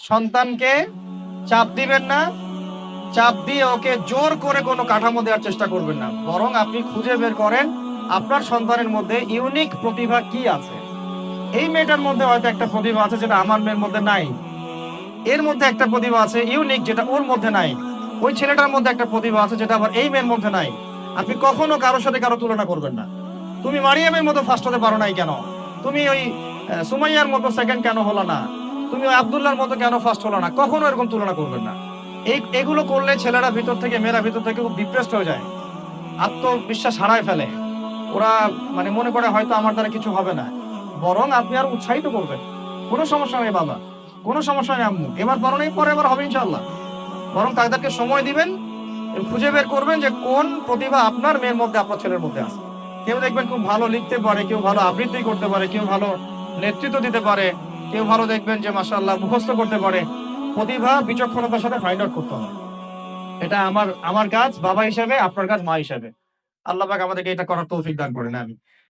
সন্তানকে চাপ দিবেন না, চাপ দিয়ে ওকে জোর করে কোনো কাঠামো দেওয়ার চেষ্টা করবেন না, বরং আপনি খুঁজে বের করেন আপনার সন্তানের মধ্যে ইউনিক প্রতিভা কি আছে। এই মেয়েটার মধ্যে হয়তো একটা প্রতিভা আছে যেটা আমার মেয়ের মধ্যে নাই, এর মধ্যে একটা প্রতিভা আছে ইউনিক যেটা ওর মধ্যে নাই, ওই ছেলেটার মধ্যে একটা প্রতিভা আছে যেটা আবার এই মেয়ের মধ্যে নাই। আপনি কখনো কারোর সাথে কারো তুলনা করবেন না। তুমি মারিয়ামের মতো ফার্স্ট হতে পারো নাই কেন, তুমি ওই সুমাইয়ার মতো সেকেন্ড কেন হলো না, তুমি ওই আব্দুল্লাহর মতো কেন ফার্স্ট হলো না, কখনো এরকম তুলনা করবেন না। এগুলো করলে ছেলেরা ভিতর থেকে, মেয়েরা ভিতর থেকে খুব ডিপ্রেসড হয়ে যায়, আত্মবিশ্বাস হারায় ফেলে। ওরা মানে মনে করে হয়তো আমার দ্বারা কিছু হবে না। বরং আপনি আর উৎসাহিত করবেন, কোনো সমস্যা নেই বাবা, কোনো সমস্যা নেই আম্মু, এবার পারো নেই পরে এবার হবে ইনশাল্লাহ। বরং তাদেরকে সময় দিবেন এবং খুঁজে বের করবেন যে কোন প্রতিভা আপনার মেয়ের মধ্যে, আপনার ছেলের মধ্যে আছে। কেউ দেখবেন খুব ভালো লিখতে পারে, কেউ ভালো আবৃত্তি করতে পারে, কেউ ভালো নেতৃত্ব দিতে পারে, কেউ ভালো দেখবেন যে মাশাআল্লাহ মুখস্থ করতে পারে। প্রতিভা বিচক্ষণতার সাথে ফাইন্ড আউট করতে হয়। এটা আমার আমার কাজ বাবা হিসেবে, আপনার কাজ মা হিসেবে। আল্লাহ পাক আমাদেরকে এটা করার তৌফিক দান করেন। আমি